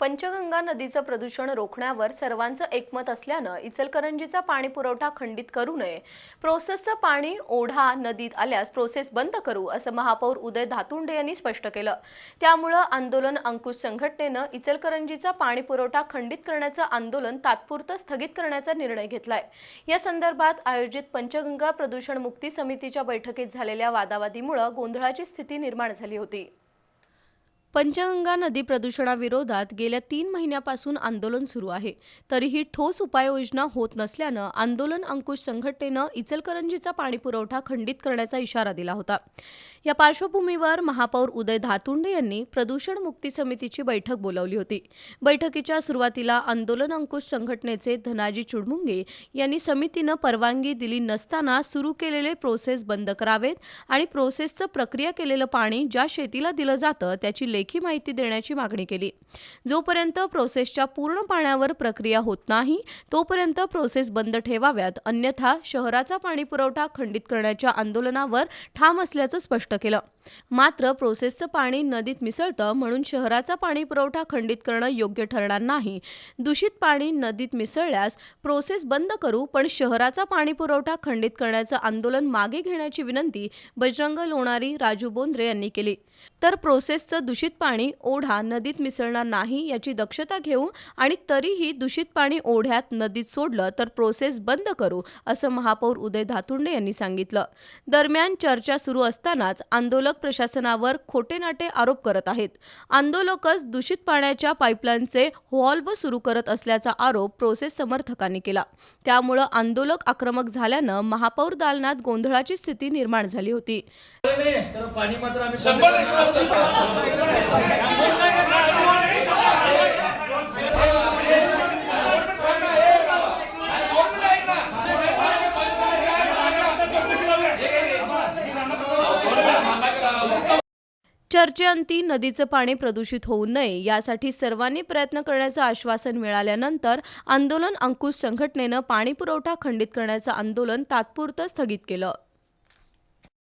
पंचगंगा नदीचं प्रदूषण रोखण्यावर सर्वांचं एकमत असल्यानं इचलकरंजीचा पाणी पुरवठा खंडित करू नये, प्रोसेसचं पाणी ओढा नदीत आल्यास प्रोसेस बंद करू असं महापौर उदय धातुंडे यांनी स्पष्ट केलं। त्यामुळे आंदोलन अंकुश संघटनेनं इचलकरंजीचा पाणी पुरवठा खंडित करण्याचं आंदोलन तात्पुरतं स्थगित करण्याचा निर्णय घेतलाय। या संदर्भात आयोजित पंचगंगा प्रदूषण मुक्ती समितीच्या बैठकीत झालेल्या वादावादीमुळे गोंधळाची स्थिती निर्माण झाली होती। पंचगंगा नदी प्रदूषणाविरोधात गेल्या 3 महिन्यापासून आंदोलन सुरू आहे, तरीही ठोस उपाययोजना होत नसल्यानं आंदोलन अंकुश संघटनेनं इचलकरंजीचा पाणीपुरवठा खंडित करण्याचा इशारा दिला होता। या पार्श्वभूमीवर महापौर उदय धातुंडे यांनी प्रदूषण मुक्ती समितीची बैठक बोलावली होती। बैठकीच्या सुरुवातीला आंदोलन अंकुश संघटनेचे धनाजी चुडमुंगे यांनी समितीनं परवानगी दिली नसताना सुरू केलेले प्रोसेस बंद करावेत आणि प्रोसेसचं प्रक्रिया केलेलं पाणी ज्या शेतीला दिलं जातं त्याची लेखी माहिती देण्याची मागणी केली। जोपर्यंत प्रोसेसच्या पूर्ण पाण्यावर प्रक्रिया होत नाही तोपर्यंत प्रोसेस बंद ठेवाव्यात, अन्यथा शहराचा पाणीपुरवठा खंडित करण्याच्या आंदोलनावर ठाम असल्याचं स्पष्ट केलं। मात्र प्रोसेसचं पाणी नदीत मिसळतं म्हणून शहराचा पाणीपुरवठा खंडित करणं योग्य ठरणार नाही। दूषित पाणी नदीत मिसळल्यास प्रोसेस बंद करू, पण शहराचा पाणीपुरवठा खंडित करण्याचं आंदोलन मागे घेण्याची विनंती बजरंग लोणारी, राजू बोंद्रे यांनी केली। तर प्रोसेसचं दूषित पाणी ओढा नदीत मिसळणार नाही याची दक्षता घेऊ आणि तरीही दूषित पाणी ओढ्यात नदीत सोडलं तर प्रोसेस बंद करू असं महापौर उदय धातुंडे यांनी सांगितलं। दरम्यान चर्चा सुरू असतानाच आंदोलक प्रशासनावर खोटेनाटे आरोप करत आहेत। आंदोलकच दूषित पाण्याच्या पाईपलाईनचे व्हॉल्व्ह सुरू करत असल्याचा आरोप प्रोसेस समर्थकांनी केला। त्यामुळे आंदोलक आक्रमक झाल्यानं महापौर दालनात गोंधळाची स्थिती निर्माण झाली होती। चर्चेअंती नदीचं पाणी प्रदूषित होऊ नये यासाठी सर्वांनी प्रयत्न करण्याचं आश्वासन मिळाल्यानंतर आंदोलन अंकुश संघटनेनं पाणीपुरवठा खंडित करण्याचं आंदोलन तात्पुरतं स्थगित केलं।